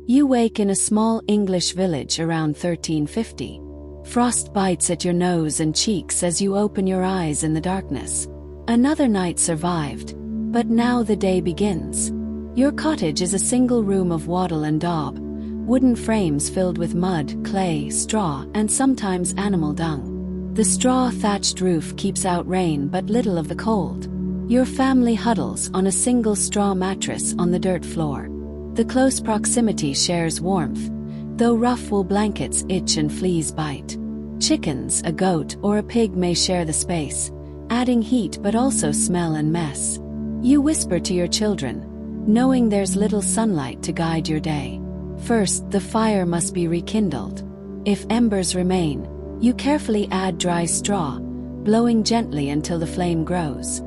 You wake in a small English village around 1350. Frost bites at your nose and cheeks as you open your eyes in the darkness. Another night survived, but now the day begins. Your cottage is a single room of wattle and daub, wooden frames filled with mud, clay, straw, and sometimes animal dung. The straw-thatched roof keeps out rain but little of the cold. Your family huddles on a single straw mattress on the dirt floor. The close proximity shares warmth, though rough wool blankets itch and fleas bite. Chickens, a goat, or a pig may share the space, adding heat but also smell and mess. You whisper to your children, knowing there's little sunlight to guide your day. First, the fire must be rekindled. If embers remain, you carefully add dry straw, blowing gently until the flame grows.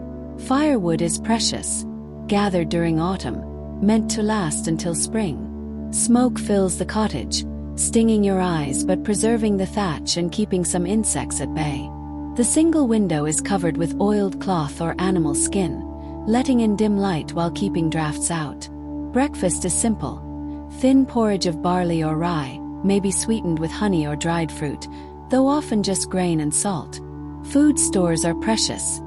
Firewood is precious, gathered during autumn, meant to last until spring. Smoke fills the cottage, stinging your eyes but preserving the thatch and keeping some insects at bay. The single window is covered with oiled cloth or animal skin, letting in dim light while keeping drafts out. Breakfast is simple. Thin porridge of barley or rye, may be sweetened with honey or dried fruit, though often just grain and salt. Food stores are precious.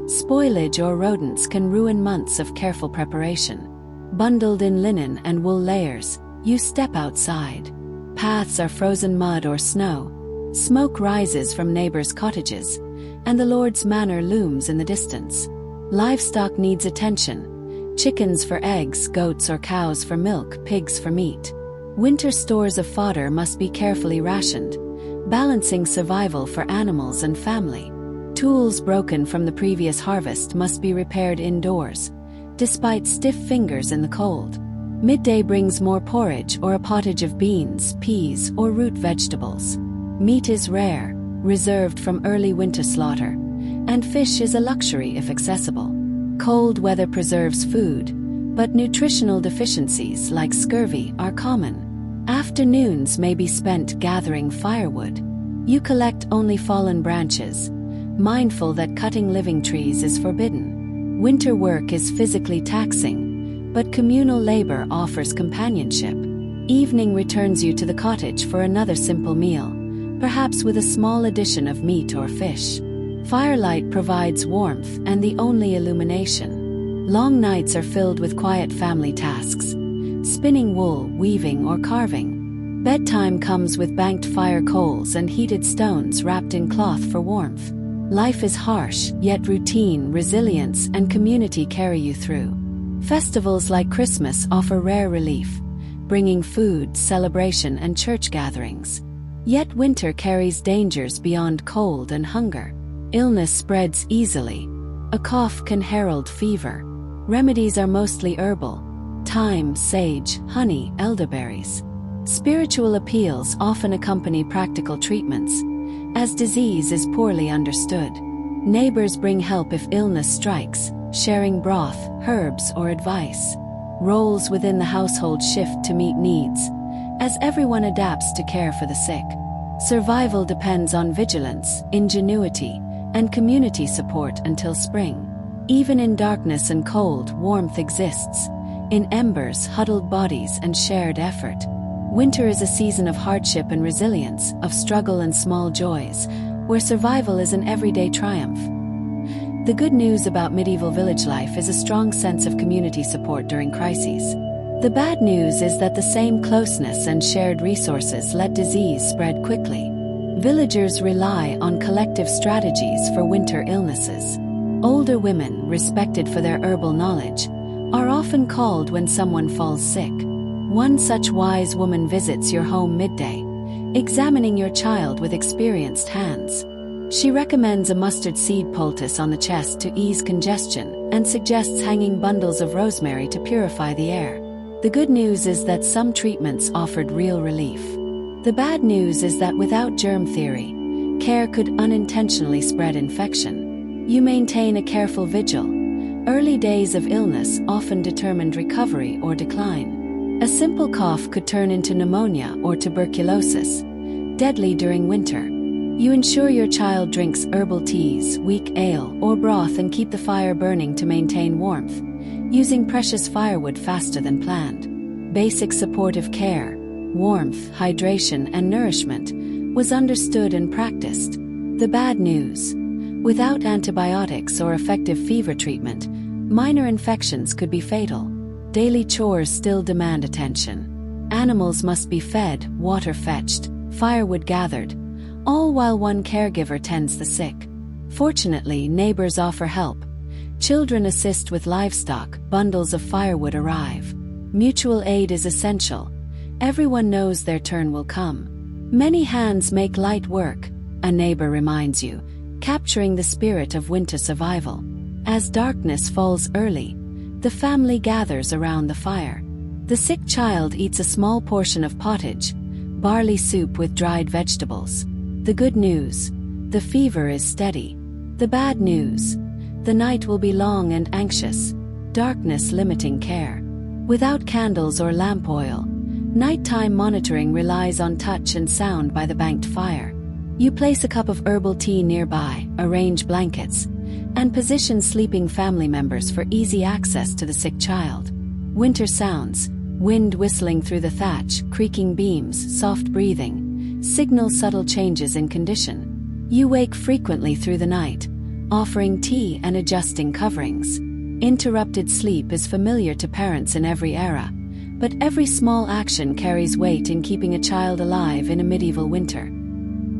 Spoilage or rodents can ruin months of careful preparation. Bundled in linen and wool layers, you step outside. Paths are frozen mud or snow. Smoke rises from neighbors' cottages, and the Lord's manor looms in the distance. Livestock needs attention. Chickens for eggs, goats or cows for milk, pigs for meat. Winter stores of fodder must be carefully rationed, balancing survival for animals and family. Tools broken from the previous harvest must be repaired indoors, despite stiff fingers in the cold. Midday brings more porridge or a pottage of beans, peas, or root vegetables. Meat is rare, reserved from early winter slaughter, and fish is a luxury if accessible. Cold weather preserves food, but nutritional deficiencies like scurvy are common. Afternoons may be spent gathering firewood. You collect only fallen branches, mindful that cutting living trees is forbidden. Winter work is physically taxing, but communal labor offers companionship. Evening returns you to the cottage for another simple meal, perhaps with a small addition of meat or fish. Firelight provides warmth and the only illumination. Long nights are filled with quiet family tasks, spinning wool, weaving, or carving. Bedtime comes with banked fire coals and heated stones wrapped in cloth for warmth. Life is harsh, yet routine, resilience, and community carry you through. Festivals like Christmas offer rare relief, bringing food, celebration, and church gatherings. Yet winter carries dangers beyond cold and hunger. Illness spreads easily. A cough can herald fever. Remedies are mostly herbal: thyme, sage, honey, elderberries. Spiritual appeals often accompany practical treatments, as disease is poorly understood. Neighbors bring help if illness strikes, sharing broth, herbs, or advice. Roles within the household shift to meet needs, as everyone adapts to care for the sick. Survival depends on vigilance, ingenuity, and community support until spring. Even in darkness and cold, warmth exists, in embers, huddled bodies, and shared effort. Winter is a season of hardship and resilience, of struggle and small joys, where survival is an everyday triumph. The good news about medieval village life is a strong sense of community support during crises. The bad news is that the same closeness and shared resources let disease spread quickly. Villagers rely on collective strategies for winter illnesses. Older women, respected for their herbal knowledge, are often called when someone falls sick. One such wise woman visits your home midday, examining your child with experienced hands. She recommends a mustard seed poultice on the chest to ease congestion and suggests hanging bundles of rosemary to purify the air. The good news is that some treatments offered real relief. The bad news is that without germ theory, care could unintentionally spread infection. You maintain a careful vigil. Early days of illness often determined recovery or decline. A simple cough could turn into pneumonia or tuberculosis, deadly during winter. You ensure your child drinks herbal teas, weak ale, or broth and keep the fire burning to maintain warmth, using precious firewood faster than planned. basic supportive care, warmth, hydration, and nourishment, was understood and practiced. The bad news: without antibiotics or effective fever treatment, minor infections could be fatal. Daily chores still demand attention. Animals must be fed, water fetched, firewood gathered, all while one caregiver tends the sick. Fortunately, neighbors offer help. Children assist with livestock, bundles of firewood arrive. Mutual aid is essential. Everyone knows their turn will come. Many hands make light work, a neighbor reminds you, capturing the spirit of winter survival. As darkness falls early, the family gathers around the fire. The sick child eats a small portion of pottage, barley soup with dried vegetables. The good news: the fever is steady. The bad news: the night will be long and anxious, darkness limiting care. Without candles or lamp oil, nighttime monitoring relies on touch and sound by the banked fire. You place a cup of herbal tea nearby, arrange blankets, and position sleeping family members for easy access to the sick child. Winter sounds: wind whistling through the thatch, creaking beams, soft breathing, signal subtle changes in condition. You wake frequently through the night, offering tea and adjusting coverings. Interrupted sleep is familiar to parents in every era, but every small action carries weight in keeping a child alive in a medieval winter.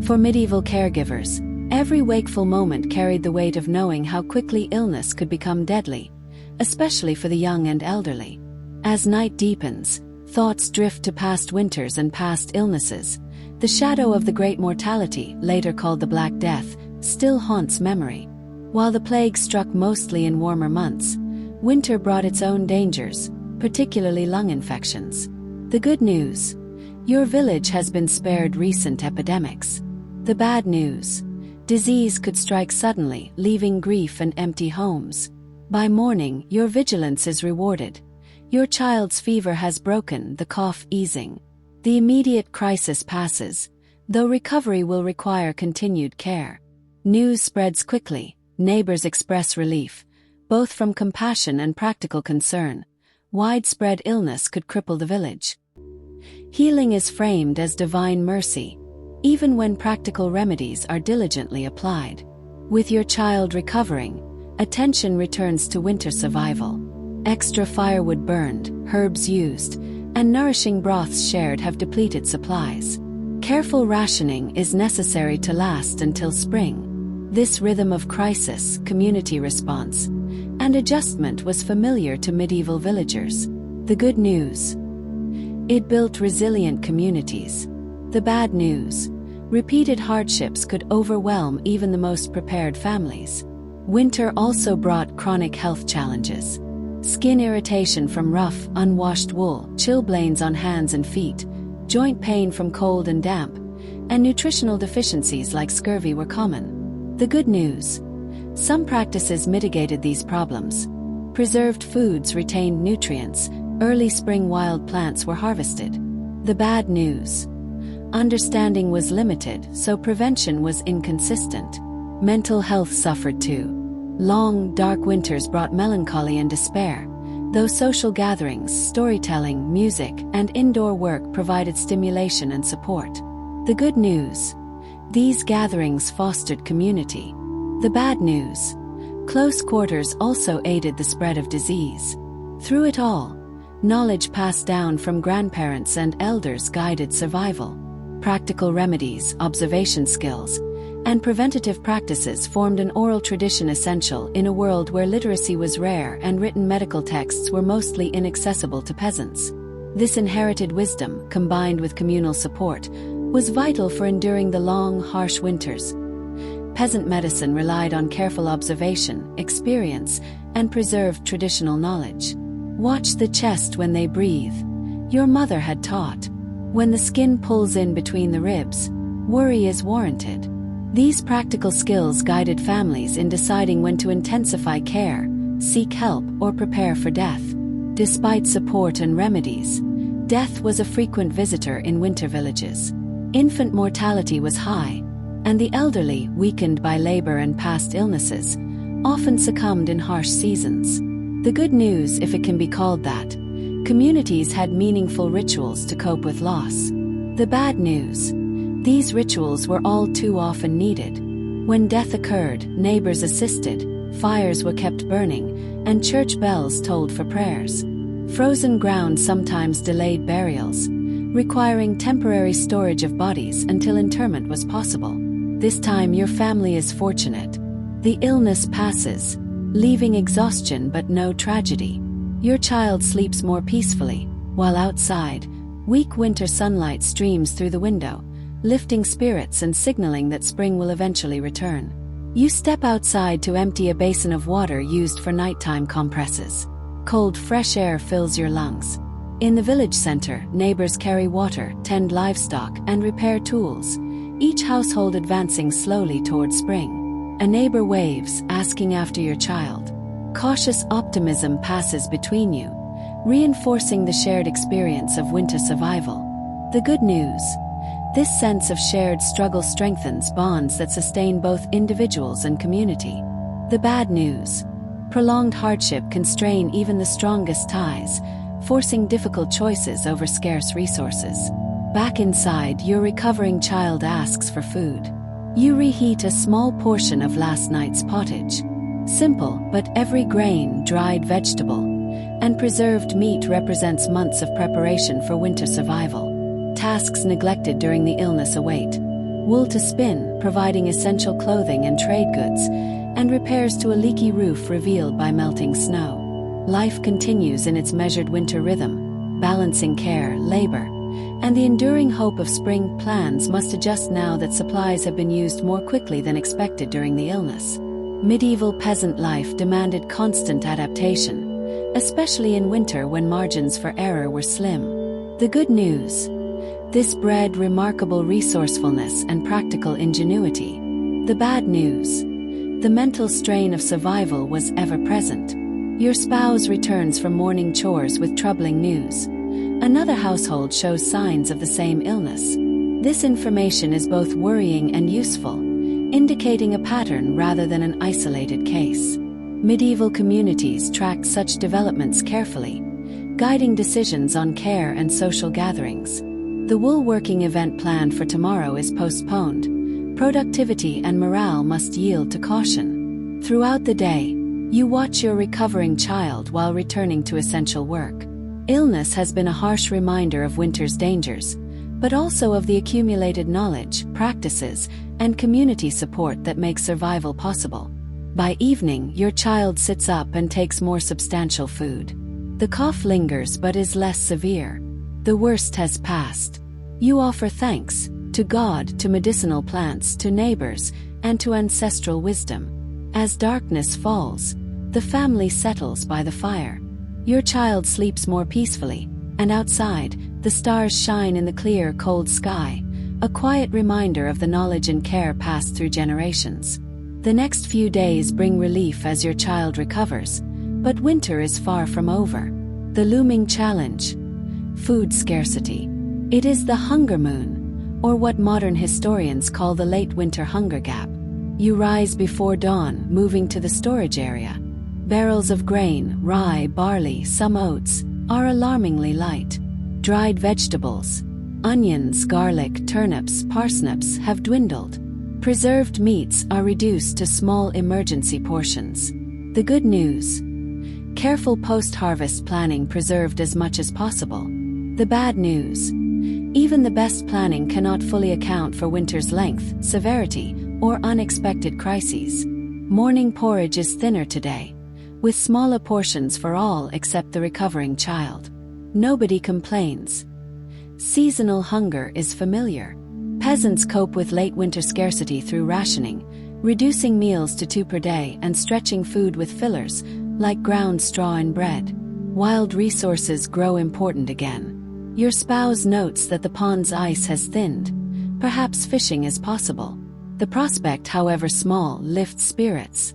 For medieval caregivers, every wakeful moment carried the weight of knowing how quickly illness could become deadly, especially for the young and elderly. As night deepens, thoughts drift to past winters and past illnesses. The shadow of the Great Mortality, later called the Black Death, still haunts memory. While the plague struck mostly in warmer months, winter brought its own dangers, particularly lung infections. The good news: your village has been spared recent epidemics. The bad news: disease could strike suddenly, leaving grief and empty homes. By morning, your vigilance is rewarded. Your child's fever has broken, the cough easing. The immediate crisis passes, though recovery will require continued care. News spreads quickly, neighbors express relief, both from compassion and practical concern. Widespread illness could cripple the village. Healing is framed as divine mercy, even when practical remedies are diligently applied. With your child recovering, attention returns to winter survival. Extra firewood burned, herbs used, and nourishing broths shared have depleted supplies. Careful rationing is necessary to last until spring. This rhythm of crisis, community response, and adjustment was familiar to medieval villagers. The good news: it built resilient communities. The bad news: repeated hardships could overwhelm even the most prepared families. Winter also brought chronic health challenges. Skin irritation from rough, unwashed wool, chilblains on hands and feet, joint pain from cold and damp, and nutritional deficiencies like scurvy were common. The good news: some practices mitigated these problems. Preserved foods retained nutrients, early spring wild plants were harvested. The bad news: understanding was limited, so prevention was inconsistent. Mental health suffered too. Long, dark winters brought melancholy and despair, though social gatherings, storytelling, music, and indoor work provided stimulation and support. The good news: these gatherings fostered community. The bad news: close quarters also aided the spread of disease. Through it all, knowledge passed down from grandparents and elders guided survival. Practical remedies, observation skills, and preventative practices formed an oral tradition essential in a world where literacy was rare and written medical texts were mostly inaccessible to peasants. This inherited wisdom, combined with communal support, was vital for enduring the long, harsh winters. Peasant medicine relied on careful observation, experience, and preserved traditional knowledge. Watch the chest when they breathe, your mother had taught. When the skin pulls in between the ribs, worry is warranted. These practical skills guided families in deciding when to intensify care, seek help, or prepare for death. Despite support and remedies, death was a frequent visitor in winter villages. Infant mortality was high, and the elderly, weakened by labor and past illnesses, often succumbed in harsh seasons. The good news, if it can be called that: Communities had meaningful rituals to cope with loss. The bad news: these rituals were all too often needed. When death occurred, neighbors assisted, fires were kept burning, and church bells tolled for prayers. Frozen ground sometimes delayed burials, requiring temporary storage of bodies until interment was possible. This time your family is fortunate. The illness passes, leaving exhaustion but no tragedy. Your child sleeps more peacefully, while outside, weak winter sunlight streams through the window, lifting spirits and signaling that spring will eventually return. You step outside to empty a basin of water used for nighttime compresses. Cold, fresh air fills your lungs. In the village center, neighbors carry water, tend livestock, and repair tools, each household advancing slowly towards spring. A neighbor waves, asking after your child. Cautious optimism passes between you, reinforcing the shared experience of winter survival. The good news: this sense of shared struggle strengthens bonds that sustain both individuals and community. The bad news: prolonged hardship can strain even the strongest ties, forcing difficult choices over scarce resources. Back inside, your recovering child asks for food. You reheat a small portion of last night's pottage. Simple, but every grain, dried vegetable, and preserved meat represents months of preparation for winter survival. Tasks neglected during the illness await. Wool to spin, providing essential clothing and trade goods, and repairs to a leaky roof revealed by melting snow. Life continues in its measured winter rhythm, balancing care, labor, and the enduring hope of spring. Plans must adjust now that supplies have been used more quickly than expected during the illness. Medieval peasant life demanded constant adaptation, especially in winter when margins for error were slim. The good news: this bred remarkable resourcefulness and practical ingenuity. The bad news: the mental strain of survival was ever present. Your spouse returns from morning chores with troubling news. Another household shows signs of the same illness. This information is both worrying and useful, indicating a pattern rather than an isolated case. Medieval communities tracked such developments carefully, guiding decisions on care and social gatherings. The woolworking event planned for tomorrow is postponed. Productivity and morale must yield to caution. Throughout the day, you watch your recovering child while returning to essential work. Illness has been a harsh reminder of winter's dangers, but also of the accumulated knowledge, practices, and community support that make survival possible. By evening, your child sits up and takes more substantial food. The cough lingers but is less severe. The worst has passed. You offer thanks to God, to medicinal plants, to neighbors, and to ancestral wisdom. As darkness falls, the family settles by the fire. Your child sleeps more peacefully, and outside, the stars shine in the clear, cold sky, a quiet reminder of the knowledge and care passed through generations. The next few days bring relief as your child recovers, but winter is far from over. The looming challenge: food scarcity. It is the hunger moon, or what modern historians call the late winter hunger gap. You rise before dawn, moving to the storage area. Barrels of grain, rye, barley, some oats, are alarmingly light. Dried vegetables, onions, garlic, turnips, parsnips have dwindled. Preserved meats are reduced to small emergency portions. The good news: careful post-harvest planning preserved as much as possible. The bad news: even the best planning cannot fully account for winter's length, severity, or unexpected crises. Morning porridge is thinner today, with smaller portions for all except the recovering child. Nobody complains. Seasonal hunger is familiar. Peasants cope with late winter scarcity through rationing, reducing meals to 2 per day and stretching food with fillers, like ground straw and bread. Wild resources grow important again. Your spouse notes that the pond's ice has thinned. Perhaps fishing is possible. The prospect, however small, lifts spirits.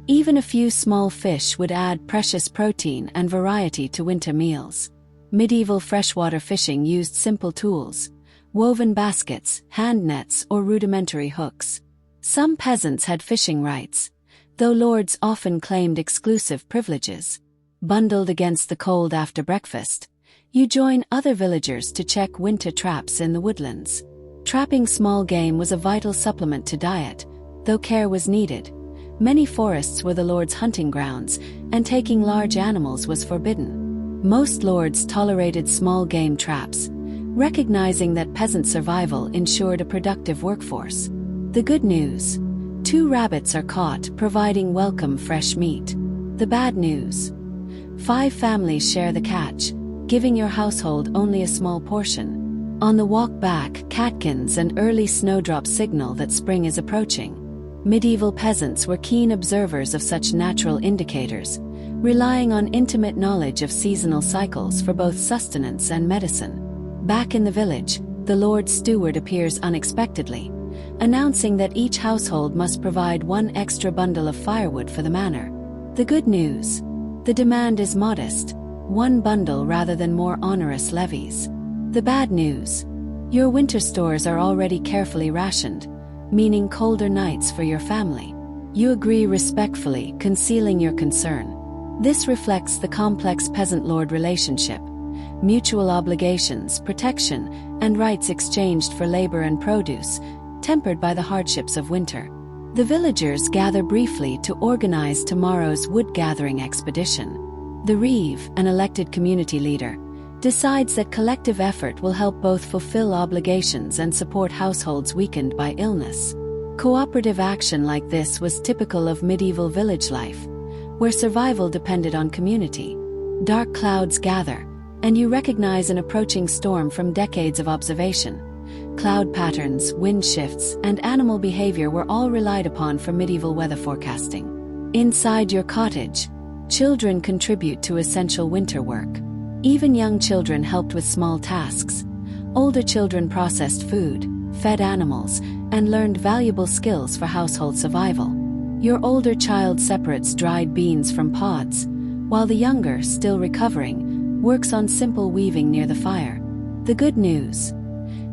Even a few small fish would add precious protein and variety to winter meals. Medieval freshwater fishing used simple tools: woven baskets, hand nets, or rudimentary hooks. Some peasants had fishing rights, though lords often claimed exclusive privileges. Bundled against the cold after breakfast, you join other villagers to check winter traps in the woodlands. Trapping small game was a vital supplement to diet, though care was needed. Many forests were the lord's hunting grounds, and taking large animals was forbidden. Most lords tolerated small game traps, recognizing that peasant survival ensured a productive workforce. The good news: 2 rabbits are caught, providing welcome fresh meat. The bad news: 5 families share the catch, giving your household only a small portion. On the walk back, catkins and early snowdrops signal that spring is approaching. Medieval peasants were keen observers of such natural indicators, relying on intimate knowledge of seasonal cycles for both sustenance and medicine. Back in the village, the Lord Steward appears unexpectedly, announcing that each household must provide 1 extra bundle of firewood for the manor. The good news: the demand is modest, 1 bundle rather than more onerous levies. The bad news: your winter stores are already carefully rationed, meaning colder nights for your family. You agree respectfully, concealing your concern. This reflects the complex peasant-lord relationship: mutual obligations, protection, and rights exchanged for labor and produce, tempered by the hardships of winter. The villagers gather briefly to organize tomorrow's wood-gathering expedition. The reeve, an elected community leader, decides that collective effort will help both fulfill obligations and support households weakened by illness. Cooperative action like this was typical of medieval village life, where survival depended on community. Dark clouds gather, and you recognize an approaching storm from decades of observation. Cloud patterns, wind shifts, and animal behavior were all relied upon for medieval weather forecasting. Inside your cottage, children contribute to essential winter work. Even young children helped with small tasks. Older children processed food, fed animals, and learned valuable skills for household survival. Your older child separates dried beans from pods, while the younger, still recovering, works on simple weaving near the fire. The good news: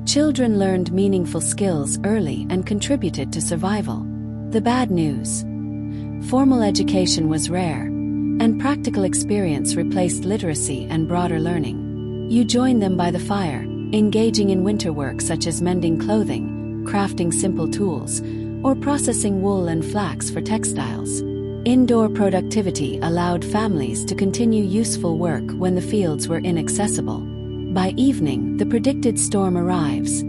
children learned meaningful skills early and contributed to survival. The bad news: formal education was rare, and practical experience replaced literacy and broader learning. You join them by the fire, engaging in winter work such as mending clothing, crafting simple tools, or processing wool and flax for textiles. Indoor productivity allowed families to continue useful work when the fields were inaccessible. By evening, the predicted storm arrives,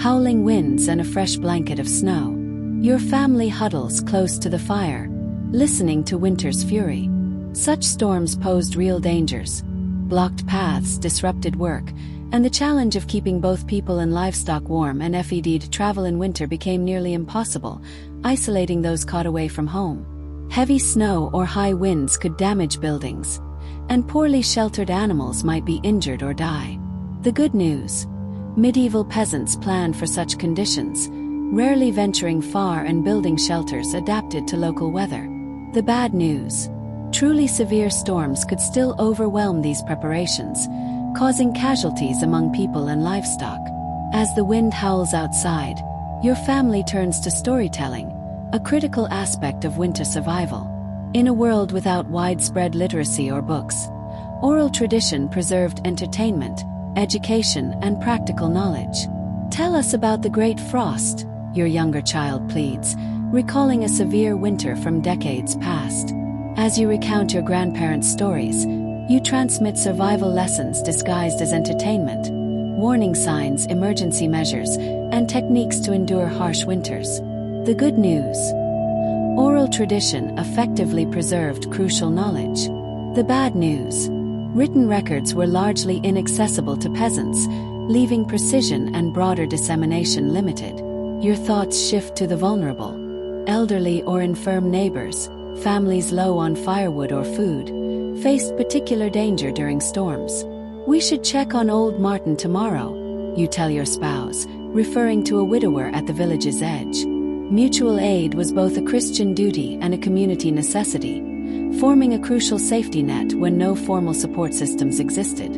howling winds and a fresh blanket of snow. Your family huddles close to the fire, listening to winter's fury. Such storms posed real dangers. Blocked paths disrupted work, and the challenge of keeping both people and livestock warm and fed to travel in winter became nearly impossible, isolating those caught away from home. Heavy snow or high winds could damage buildings, and poorly sheltered animals might be injured or die. The good news: medieval peasants planned for such conditions, rarely venturing far and building shelters adapted to local weather. The bad news: truly severe storms could still overwhelm these preparations, causing casualties among people and livestock. As the wind howls outside, your family turns to storytelling, a critical aspect of winter survival. In a world without widespread literacy or books, oral tradition preserved entertainment, education, and practical knowledge. Tell us about the Great Frost, your younger child pleads, recalling a severe winter from decades past. As you recount your grandparents' stories, you transmit survival lessons disguised as entertainment, warning signs, emergency measures, and techniques to endure harsh winters. The good news: oral tradition effectively preserved crucial knowledge. The bad news: written records were largely inaccessible to peasants, leaving precision and broader dissemination limited. Your thoughts shift to the vulnerable. Elderly or infirm neighbors, families low on firewood or food, faced particular danger during storms. We should check on old Martin tomorrow, you tell your spouse, referring to a widower at the village's edge. Mutual aid was both a Christian duty and a community necessity, forming a crucial safety net when no formal support systems existed.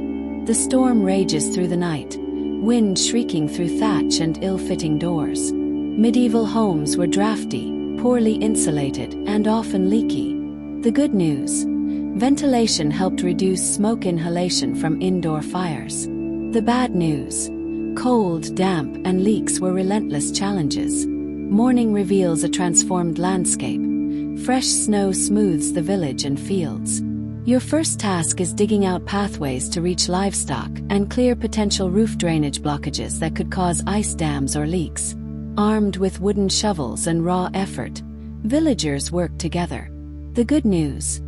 The storm rages through the night, wind shrieking through thatch and ill-fitting doors. Medieval homes were drafty, poorly insulated, and often leaky. The good news: Ventilation helped reduce smoke inhalation from indoor fires. The bad news: cold, damp, and leaks were relentless challenges. Morning reveals a transformed landscape. Fresh snow smooths the village and fields. Your first task is digging out pathways to reach livestock and clear potential roof drainage blockages that could cause ice dams or leaks. Armed with wooden shovels and raw effort, villagers work together. The good news: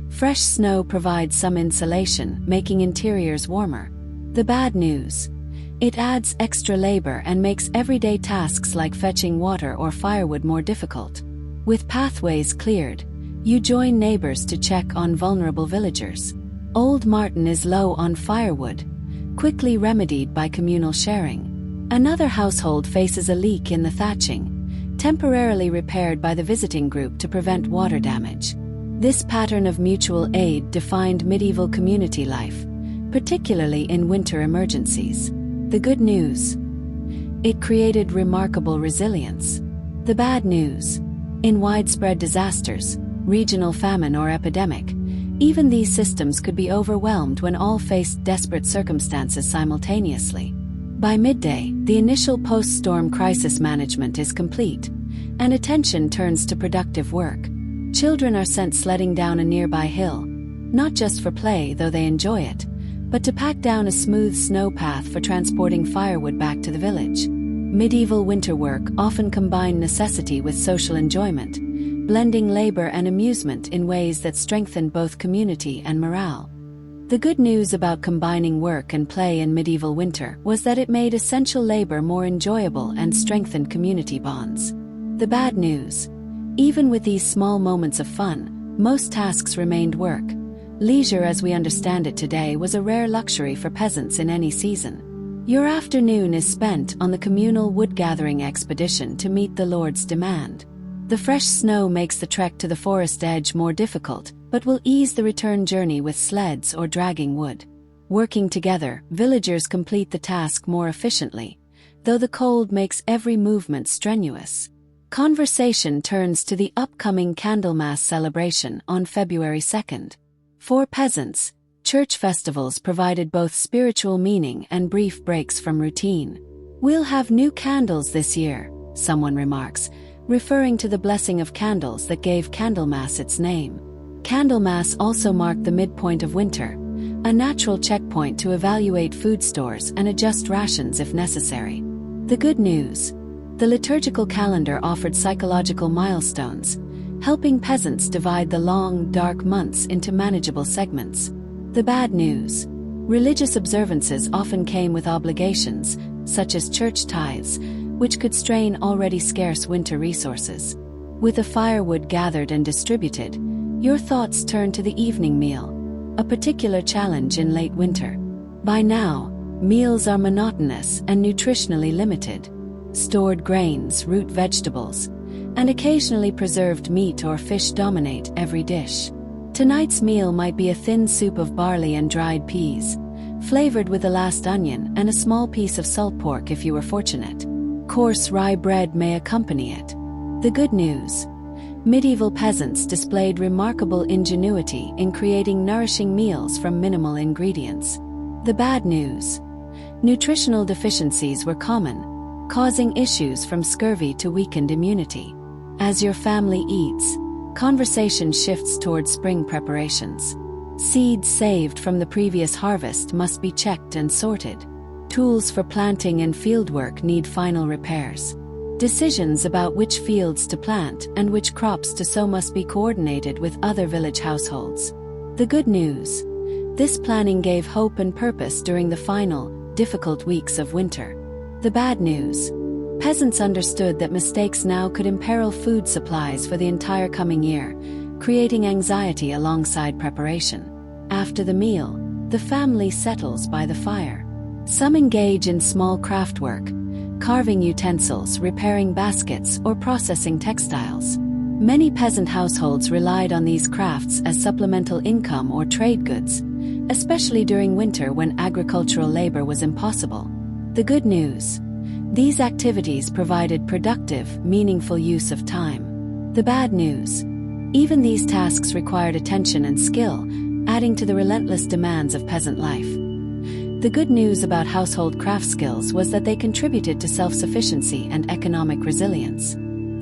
fresh snow provides some insulation, making interiors warmer. The bad news: it adds extra labor and makes everyday tasks like fetching water or firewood more difficult. With pathways cleared, you join neighbors to check on vulnerable villagers. Old Martin is low on firewood, quickly remedied by communal sharing. Another household faces a leak in the thatching, temporarily repaired by the visiting group to prevent water damage. This pattern of mutual aid defined medieval community life, particularly in winter emergencies. The good news: it created remarkable resilience. The bad news: in widespread disasters, regional famine or epidemic, even these systems could be overwhelmed when all faced desperate circumstances simultaneously. By midday, the initial post-storm crisis management is complete, and attention turns to productive work. Children are sent sledding down a nearby hill, not just for play, though they enjoy it, but to pack down a smooth snow path for transporting firewood back to the village. Medieval winter work often combined necessity with social enjoyment, blending labor and amusement in ways that strengthened both community and morale. The good news about combining work and play in medieval winter was that it made essential labor more enjoyable and strengthened community bonds. The bad news: even with these small moments of fun, most tasks remained work. Leisure as we understand it today was a rare luxury for peasants in any season. Your afternoon is spent on the communal wood-gathering expedition to meet the Lord's demand. The fresh snow makes the trek to the forest edge more difficult, but will ease the return journey with sleds or dragging wood. Working together, villagers complete the task more efficiently, though the cold makes every movement strenuous. Conversation turns to the upcoming Candlemas celebration on February 2nd. For peasants, church festivals provided both spiritual meaning and brief breaks from routine. "We'll have new candles this year," someone remarks, referring to the blessing of candles that gave Candlemas its name. Candlemas also marked the midpoint of winter, a natural checkpoint to evaluate food stores and adjust rations if necessary. The good news: the liturgical calendar offered psychological milestones, helping peasants divide the long, dark months into manageable segments. The bad news: religious observances often came with obligations, such as church tithes, which could strain already scarce winter resources. With the firewood gathered and distributed, your thoughts turn to the evening meal, a particular challenge in late winter. By now, meals are monotonous and nutritionally limited. Stored grains, root vegetables, and occasionally preserved meat or fish dominate every dish. Tonight's meal might be a thin soup of barley and dried peas, flavored with a last onion and a small piece of salt pork if you were fortunate. Coarse rye bread may accompany it. The good news: medieval peasants displayed remarkable ingenuity in creating nourishing meals from minimal ingredients. The bad news: nutritional deficiencies were common, causing issues from scurvy to weakened immunity. As your family eats, conversation shifts toward spring preparations. Seeds saved from the previous harvest must be checked and sorted. Tools for planting and fieldwork need final repairs. Decisions about which fields to plant and which crops to sow must be coordinated with other village households. The good news: this planning gave hope and purpose during the final, difficult weeks of winter. The bad news: peasants understood that mistakes now could imperil food supplies for the entire coming year, creating anxiety alongside preparation. After the meal, the family settles by the fire. Some engage in small craft work, carving utensils, repairing baskets, or processing textiles. Many peasant households relied on these crafts as supplemental income or trade goods, especially during winter when agricultural labor was impossible. The good news: these activities provided productive, meaningful use of time. The bad news: Even these tasks required attention and skill, adding to the relentless demands of peasant life. The good news about household craft skills was that they contributed to self-sufficiency and economic resilience.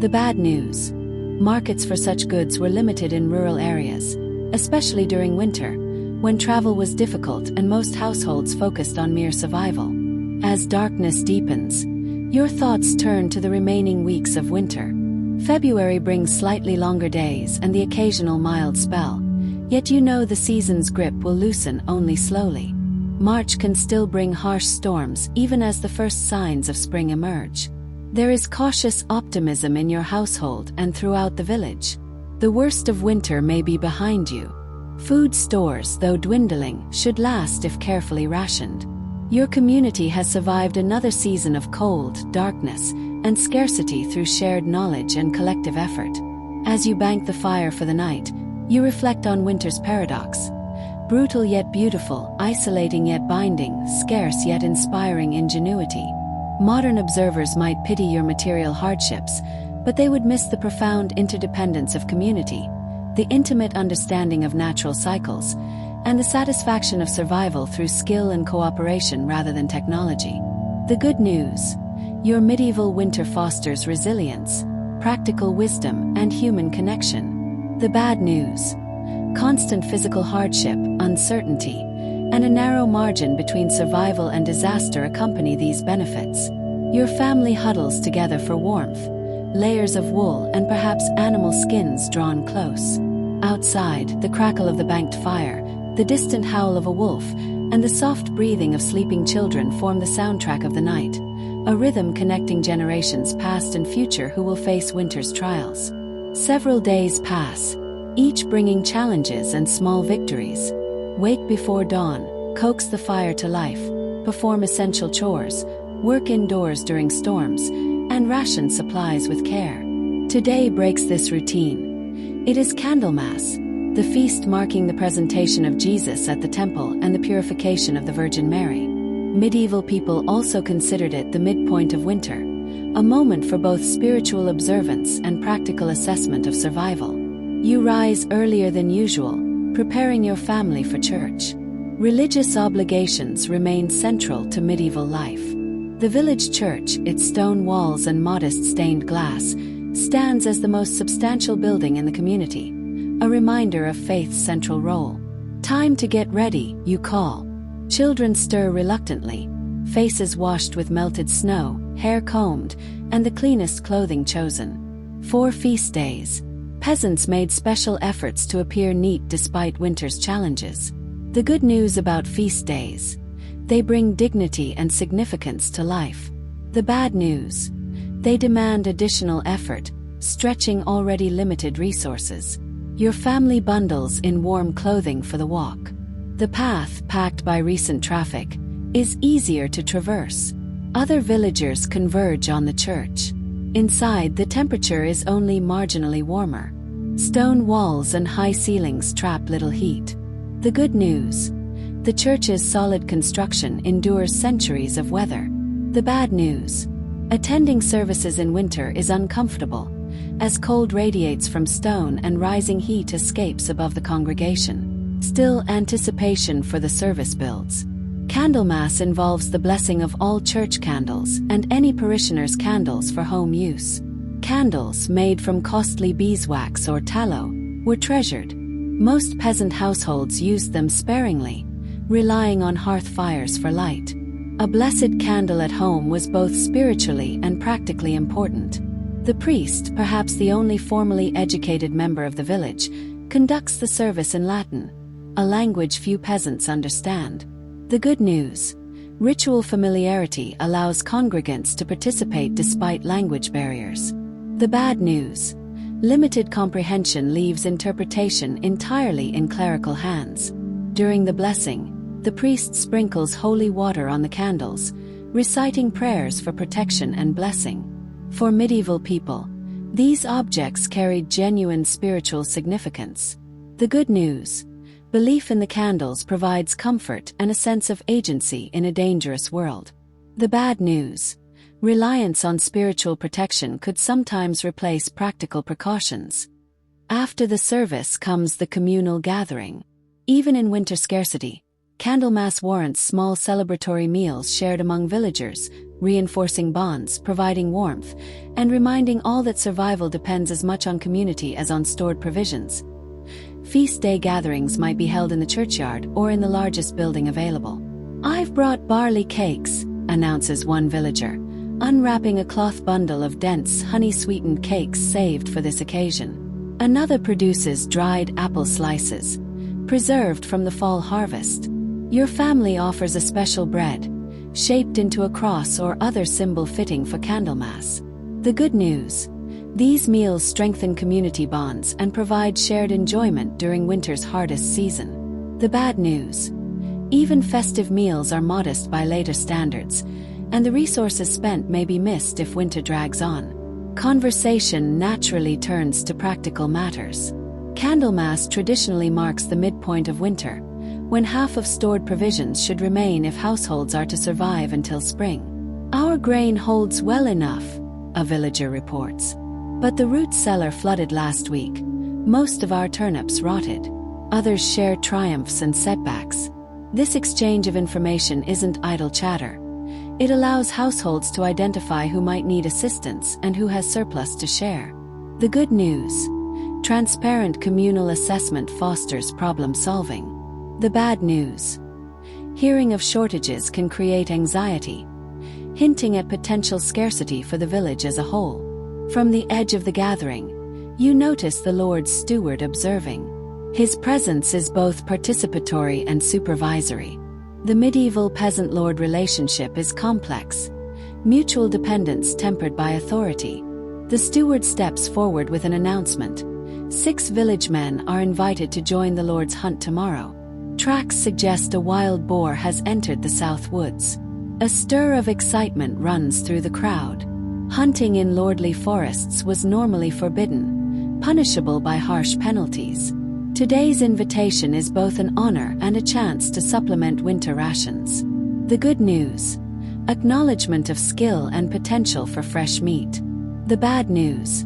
The bad news: markets for such goods were limited in rural areas, especially during winter, when travel was difficult and most households focused on mere survival. As darkness deepens, your thoughts turn to the remaining weeks of winter. February brings slightly longer days and the occasional mild spell, yet you know the season's grip will loosen only slowly. March can still bring harsh storms even as the first signs of spring emerge. There is cautious optimism in your household and throughout the village. The worst of winter may be behind you. Food stores, though dwindling, should last if carefully rationed. Your community has survived another season of cold, darkness, and scarcity through shared knowledge and collective effort. As you bank the fire for the night, you reflect on winter's paradox. Brutal yet beautiful, isolating yet binding, scarce yet inspiring ingenuity. Modern observers might pity your material hardships, but they would miss the profound interdependence of community, the intimate understanding of natural cycles, and the satisfaction of survival through skill and cooperation rather than technology. The good news: your medieval winter fosters resilience, practical wisdom, and human connection. The bad news: constant physical hardship, uncertainty, and a narrow margin between survival and disaster accompany these benefits. Your family huddles together for warmth, layers of wool and perhaps animal skins drawn close. Outside, the crackle of the banked fire, the distant howl of a wolf, and the soft breathing of sleeping children form the soundtrack of the night, a rhythm connecting generations past and future who will face winter's trials. Several days pass, each bringing challenges and small victories. Wake before dawn, coax the fire to life, perform essential chores, work indoors during storms, and ration supplies with care. Today breaks this routine. It is Candlemas, the feast marking the presentation of Jesus at the temple and the purification of the Virgin Mary. Medieval people also considered it the midpoint of winter, a moment for both spiritual observance and practical assessment of survival. You rise earlier than usual, preparing your family for church. Religious obligations remain central to medieval life. The village church, its stone walls and modest stained glass, stands as the most substantial building in the community, a reminder of faith's central role. Time to get ready, you call. Children stir reluctantly, faces washed with melted snow, hair combed, and the cleanest clothing chosen. 4 feast days. Peasants made special efforts to appear neat despite winter's challenges. The good news about feast days: they bring dignity and significance to life. The bad news: they demand additional effort, stretching already limited resources. Your family bundles in warm clothing for the walk. The path, packed by recent traffic, is easier to traverse. Other villagers converge on the church. Inside, the temperature is only marginally warmer. Stone walls and high ceilings trap little heat. The good news: the church's solid construction endures centuries of weather. The bad news: attending services in winter is uncomfortable, as cold radiates from stone and rising heat escapes above the congregation. Still, anticipation for the service builds. Candlemas involves the blessing of all church candles and any parishioner's candles for home use. Candles made from costly beeswax or tallow were treasured. Most peasant households used them sparingly, relying on hearth fires for light. A blessed candle at home was both spiritually and practically important. The priest, perhaps the only formally educated member of the village, conducts the service in Latin, a language few peasants understand. The good news: ritual familiarity allows congregants to participate despite language barriers. The bad news: limited comprehension leaves interpretation entirely in clerical hands. During the blessing, the priest sprinkles holy water on the candles, reciting prayers for protection and blessing. For medieval people, these objects carried genuine spiritual significance. The good news: belief in the candles provides comfort and a sense of agency in a dangerous world. The bad news: reliance on spiritual protection could sometimes replace practical precautions. After the service comes the communal gathering. Even in winter scarcity, Candlemas warrants small celebratory meals shared among villagers, reinforcing bonds, providing warmth, and reminding all that survival depends as much on community as on stored provisions. Feast day gatherings might be held in the churchyard or in the largest building available. "I've brought barley cakes," announces one villager, unwrapping a cloth bundle of dense, honey-sweetened cakes saved for this occasion. Another produces dried apple slices, preserved from the fall harvest. Your family offers a special bread, shaped into a cross or other symbol fitting for Candlemas. The good news: these meals strengthen community bonds and provide shared enjoyment during winter's hardest season. The bad news: even festive meals are modest by later standards, and the resources spent may be missed if winter drags on. Conversation naturally turns to practical matters. Candlemas traditionally marks the midpoint of winter, when half of stored provisions should remain if households are to survive until spring. "Our grain holds well enough," a villager reports. "But the root cellar flooded last week. Most of our turnips rotted." Others share triumphs and setbacks. This exchange of information isn't idle chatter. It allows households to identify who might need assistance and who has surplus to share. The good news: transparent communal assessment fosters problem solving. The bad news: hearing of shortages can create anxiety, hinting at potential scarcity for the village as a whole. From the edge of the gathering, you notice the Lord's steward observing. His presence is both participatory and supervisory. The medieval peasant-lord relationship is complex, mutual dependence tempered by authority. The steward steps forward with an announcement. 6 village men are invited to join the Lord's hunt tomorrow. Tracks suggest a wild boar has entered the south woods. A stir of excitement runs through the crowd. Hunting in lordly forests was normally forbidden, punishable by harsh penalties. Today's invitation is both an honor and a chance to supplement winter rations. The good news: acknowledgement of skill and potential for fresh meat. The bad news: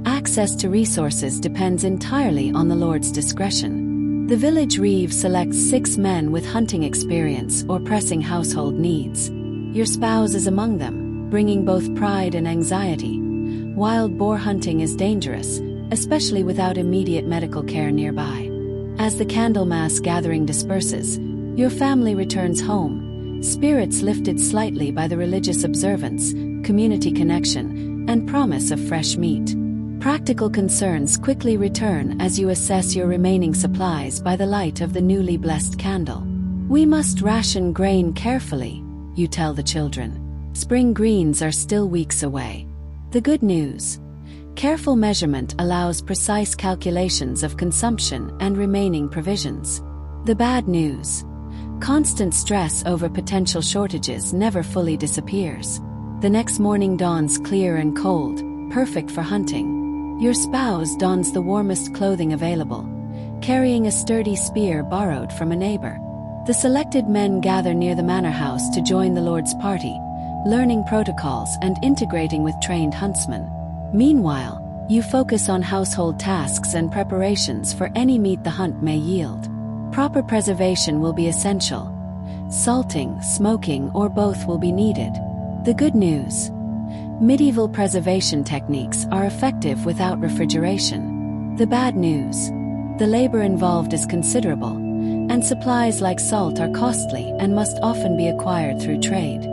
access to resources depends entirely on the Lord's discretion. The village reeve selects 6 men with hunting experience or pressing household needs. Your spouse is among them, bringing both pride and anxiety. Wild boar hunting is dangerous, especially without immediate medical care nearby. As the Candlemas gathering disperses, your family returns home, spirits lifted slightly by the religious observance, community connection, and promise of fresh meat. Practical concerns quickly return as you assess your remaining supplies by the light of the newly blessed candle. "We must ration grain carefully," you tell the children. "Spring greens are still weeks away." The good news: careful measurement allows precise calculations of consumption and remaining provisions. The bad news: constant stress over potential shortages never fully disappears. The next morning dawns clear and cold, perfect for hunting. Your spouse dons the warmest clothing available, carrying a sturdy spear borrowed from a neighbor. The selected men gather near the manor house to join the Lord's party, learning protocols and integrating with trained huntsmen. Meanwhile, you focus on household tasks and preparations for any meat the hunt may yield. Proper preservation will be essential. Salting, smoking, or both will be needed. The good news: medieval preservation techniques are effective without refrigeration. The bad news: the labor involved is considerable, and supplies like salt are costly and must often be acquired through trade.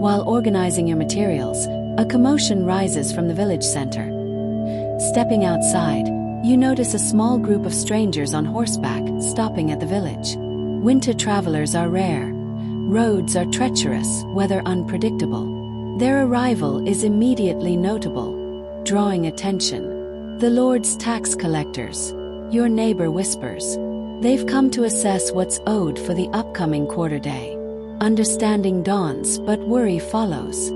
While organizing your materials, a commotion rises from the village center. Stepping outside, you notice a small group of strangers on horseback stopping at the village. Winter travelers are rare. Roads are treacherous, weather unpredictable. Their arrival is immediately notable, drawing attention. The Lord's tax collectors, your neighbor whispers. They've come to assess what's owed for the upcoming quarter day. Understanding dawns, but worry follows.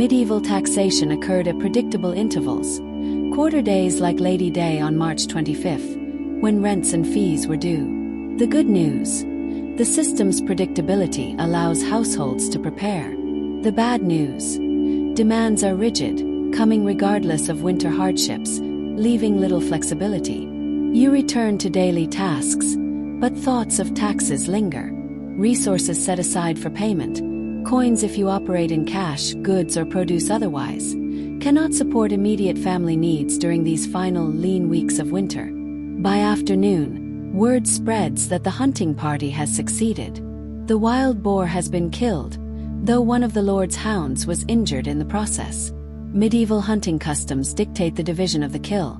Medieval taxation occurred at predictable intervals. Quarter days like Lady Day on March 25th, when rents and fees were due. The good news: the system's predictability allows households to prepare. The bad news: demands are rigid, coming regardless of winter hardships, leaving little flexibility. You return to daily tasks, but thoughts of taxes linger. Resources set aside for payment, coins if you operate in cash, goods or produce otherwise, cannot support immediate family needs during these final lean weeks of winter. By afternoon, word spreads that the hunting party has succeeded. The wild boar has been killed, though one of the Lord's hounds was injured in the process. Medieval hunting customs dictate the division of the kill.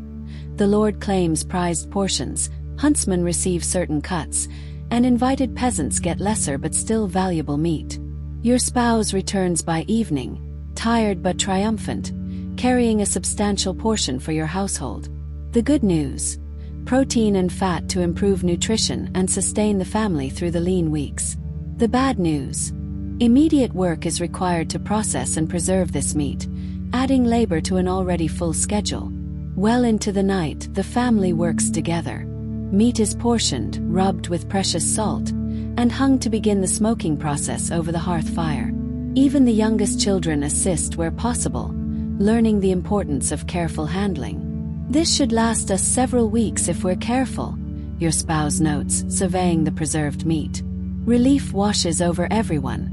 The Lord claims prized portions, huntsmen receive certain cuts, and invited peasants get lesser but still valuable meat. Your spouse returns by evening, tired but triumphant, carrying a substantial portion for your household. The good news: protein and fat to improve nutrition and sustain the family through the lean weeks. The bad news: immediate work is required to process and preserve this meat, adding labor to an already full schedule. Well into the night, the family works together. Meat is portioned, rubbed with precious salt, and hung to begin the smoking process over the hearth fire. Even the youngest children assist where possible, learning the importance of careful handling. This should last us several weeks if we're careful, your spouse notes, surveying the preserved meat. Relief washes over everyone.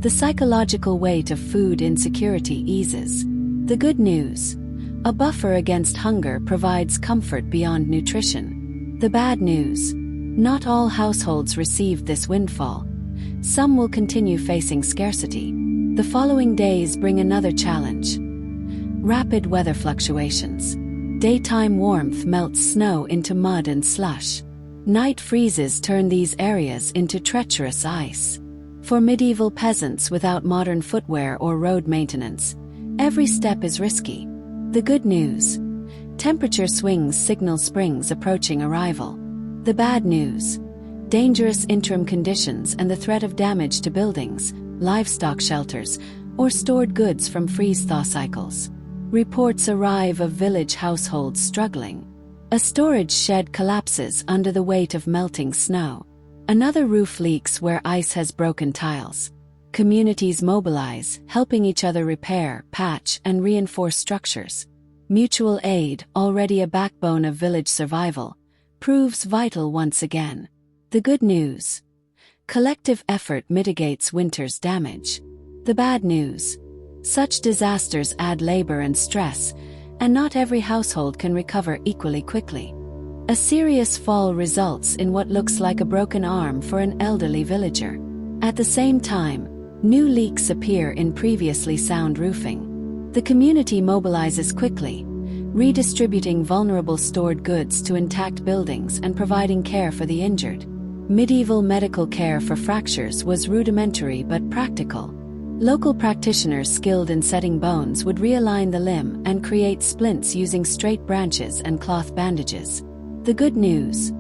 The psychological weight of food insecurity eases. The good news: a buffer against hunger provides comfort beyond nutrition. The bad news: not all households received this windfall. Some will continue facing scarcity. The following days bring another challenge. Rapid weather fluctuations. Daytime warmth melts snow into mud and slush. Night freezes turn these areas into treacherous ice. For medieval peasants without modern footwear or road maintenance, every step is risky. The good news: temperature swings signal spring's approaching arrival. The bad news: dangerous interim conditions and the threat of damage to buildings, livestock shelters, or stored goods from freeze-thaw cycles. Reports arrive of village households struggling. A storage shed collapses under the weight of melting snow. Another roof leaks where ice has broken tiles. Communities mobilize, helping each other repair, patch, and reinforce structures. Mutual aid, already a backbone of village survival, proves vital once again. The good news: collective effort mitigates winter's damage. The bad news: such disasters add labor and stress, and not every household can recover equally quickly. A serious fall results in what looks like a broken arm for an elderly villager. At the same time, new leaks appear in previously sound roofing. The community mobilizes quickly, redistributing vulnerable stored goods to intact buildings and providing care for the injured. Medieval medical care for fractures was rudimentary but practical. Local practitioners skilled in setting bones would realign the limb and create splints using straight branches and cloth bandages. The good news: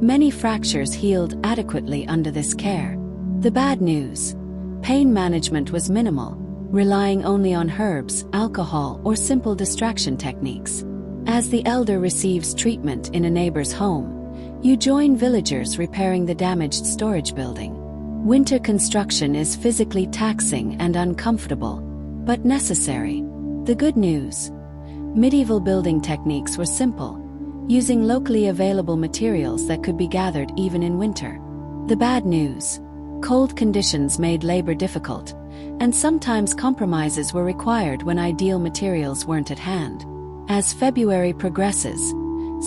many fractures healed adequately under this care. The bad news: pain management was minimal, relying only on herbs, alcohol, or simple distraction techniques. As the elder receives treatment in a neighbor's home, you join villagers repairing the damaged storage building. Winter construction is physically taxing and uncomfortable, but necessary. The good news: medieval building techniques were simple, using locally available materials that could be gathered even in winter. The bad news: cold conditions made labor difficult, and sometimes compromises were required when ideal materials weren't at hand. As February progresses,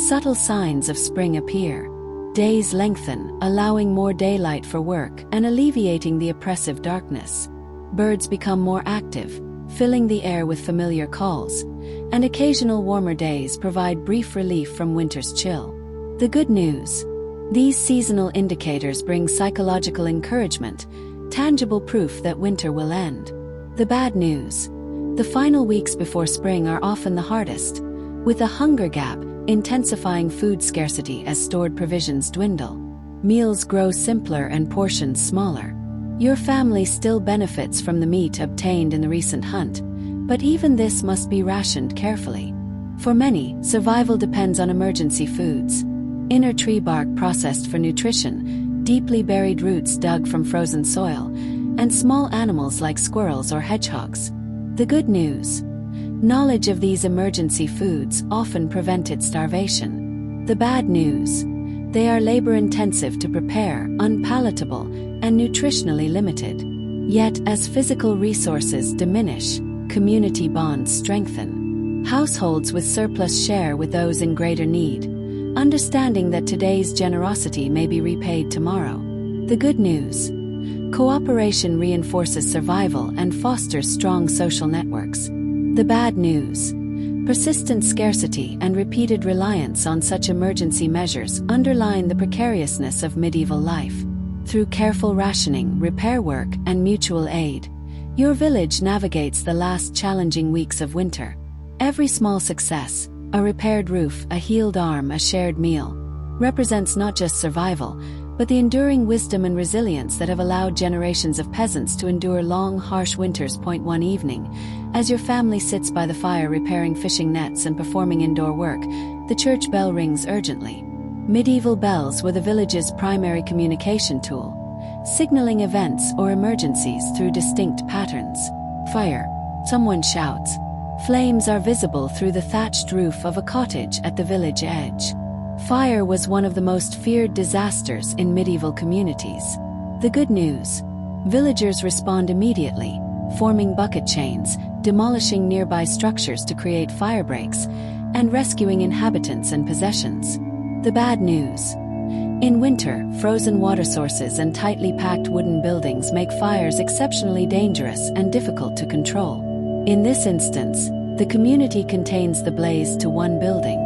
subtle signs of spring appear. Days lengthen, allowing more daylight for work and alleviating the oppressive darkness. Birds become more active, filling the air with familiar calls, and occasional warmer days provide brief relief from winter's chill. The good news: these seasonal indicators bring psychological encouragement, tangible proof that winter will end. The bad news: the final weeks before spring are often the hardest, with a hunger gap intensifying food scarcity as stored provisions dwindle. Meals grow simpler and portions smaller. Your family still benefits from the meat obtained in the recent hunt, but even this must be rationed carefully. For many, survival depends on emergency foods. Inner tree bark processed for nutrition, deeply buried roots dug from frozen soil, and small animals like squirrels or hedgehogs. The good news: knowledge of these emergency foods often prevented starvation. The bad news: they are labor-intensive to prepare, unpalatable, and nutritionally limited. Yet, as physical resources diminish, community bonds strengthen. Households with surplus share with those in greater need, understanding that today's generosity may be repaid tomorrow. The good news: cooperation reinforces survival and fosters strong social networks. The bad news: persistent scarcity and repeated reliance on such emergency measures underline the precariousness of medieval life. Through careful rationing, repair work, and mutual aid, your village navigates the last challenging weeks of winter. Every small success, a repaired roof, a healed arm, a shared meal, represents not just survival, but the enduring wisdom and resilience that have allowed generations of peasants to endure long, harsh winters. One evening, as your family sits by the fire repairing fishing nets and performing indoor work, the church bell rings urgently. Medieval bells were the village's primary communication tool, signaling events or emergencies through distinct patterns. Fire! Someone shouts. Flames are visible through the thatched roof of a cottage at the village edge. Fire was one of the most feared disasters in medieval communities. The good news: villagers respond immediately, forming bucket chains, demolishing nearby structures to create firebreaks, and rescuing inhabitants and possessions. The bad news: in winter, frozen water sources and tightly packed wooden buildings make fires exceptionally dangerous and difficult to control. In this instance, the community contains the blaze to one building.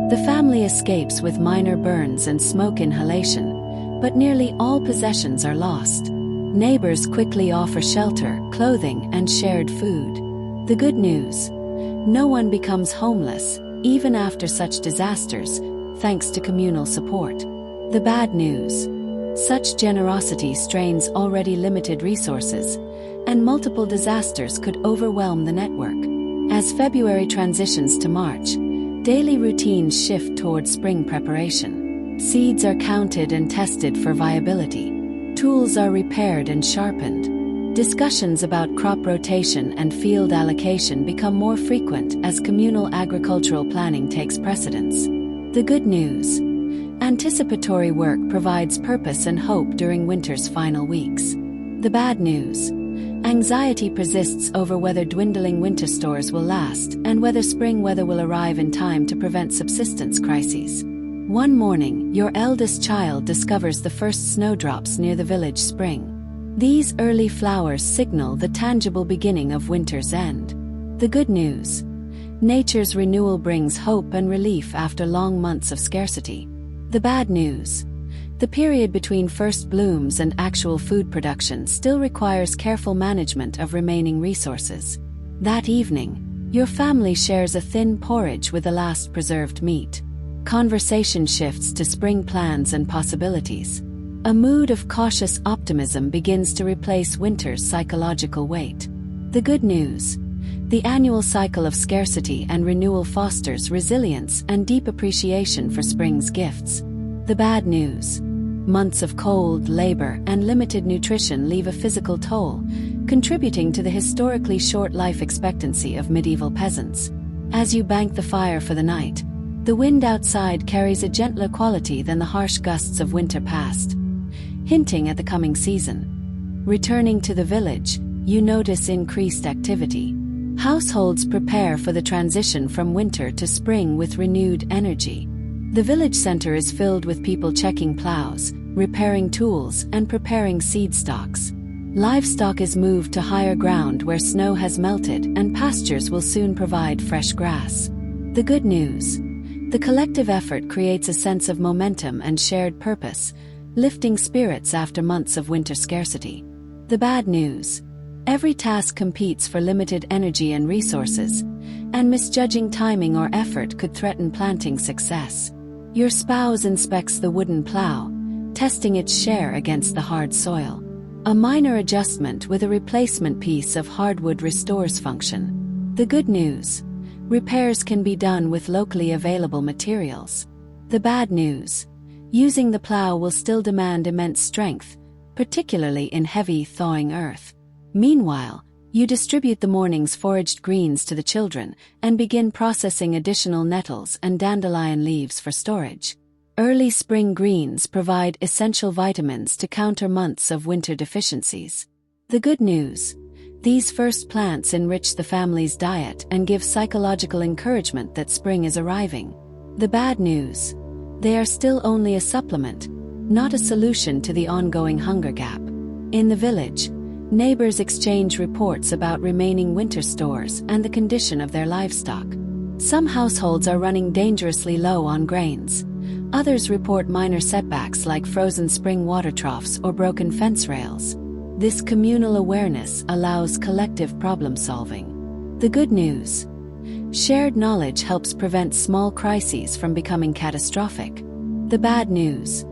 The family escapes with minor burns and smoke inhalation, but nearly all possessions are lost. Neighbors quickly offer shelter, clothing, and shared food. The good news: no one becomes homeless, even after such disasters, thanks to communal support. The bad news: such generosity strains already limited resources, and multiple disasters could overwhelm the network. As February transitions to March, daily routines shift toward spring preparation. Seeds are counted and tested for viability. Tools are repaired and sharpened. Discussions about crop rotation and field allocation become more frequent as communal agricultural planning takes precedence. The good news: anticipatory work provides purpose and hope during winter's final weeks. The bad news: anxiety persists over whether dwindling winter stores will last and whether spring weather will arrive in time to prevent subsistence crises. One morning, your eldest child discovers the first snowdrops near the village spring. These early flowers signal the tangible beginning of winter's end. The good news: nature's renewal brings hope and relief after long months of scarcity. The bad news: the period between first blooms and actual food production still requires careful management of remaining resources. That evening, your family shares a thin porridge with the last preserved meat. Conversation shifts to spring plans and possibilities. A mood of cautious optimism begins to replace winter's psychological weight. The good news: the annual cycle of scarcity and renewal fosters resilience and deep appreciation for spring's gifts. The bad news: months of cold, labor, and limited nutrition leave a physical toll, contributing to the historically short life expectancy of medieval peasants. As you bank the fire for the night, the wind outside carries a gentler quality than the harsh gusts of winter past, hinting at the coming season. Returning to the village, you notice increased activity. Households prepare for the transition from winter to spring with renewed energy. The village center is filled with people checking plows, repairing tools, and preparing seed stocks. Livestock is moved to higher ground where snow has melted, and pastures will soon provide fresh grass. The good news: the collective effort creates a sense of momentum and shared purpose, lifting spirits after months of winter scarcity. The bad news: every task competes for limited energy and resources, and misjudging timing or effort could threaten planting success. Your spouse inspects the wooden plow, testing its share against the hard soil. A minor adjustment with a replacement piece of hardwood restores function. The good news: repairs can be done with locally available materials. The bad news: using the plow will still demand immense strength, particularly in heavy, thawing earth. Meanwhile, You distribute the morning's foraged greens to the children and begin processing additional nettles and dandelion leaves for storage. Early spring greens provide essential vitamins to counter months of winter deficiencies. The good news: these first plants enrich the family's diet and give psychological encouragement that spring is arriving. The bad news: they are still only a supplement, not a solution to the ongoing hunger gap. In the village, neighbors exchange reports about remaining winter stores and the condition of their livestock. Some households are running dangerously low on grains. Others report minor setbacks like frozen spring water troughs or broken fence rails. This communal awareness allows collective problem solving. The good news: shared knowledge helps prevent small crises from becoming catastrophic. The bad news: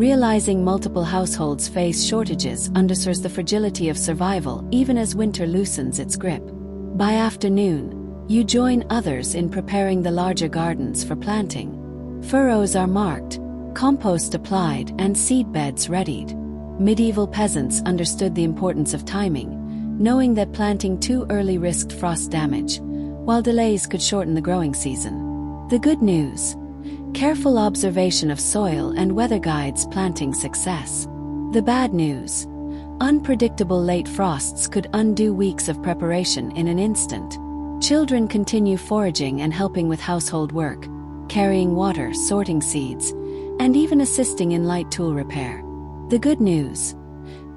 realizing multiple households face shortages underscores the fragility of survival even as winter loosens its grip. By afternoon, you join others in preparing the larger gardens for planting. Furrows are marked, compost applied, and seed beds readied. Medieval peasants understood the importance of timing, knowing that planting too early risked frost damage, while delays could shorten the growing season. The good news: careful observation of soil and weather guides planting success. The bad news: unpredictable late frosts could undo weeks of preparation in an instant. Children continue foraging and helping with household work, carrying water, sorting seeds, and even assisting in light tool repair. The good news: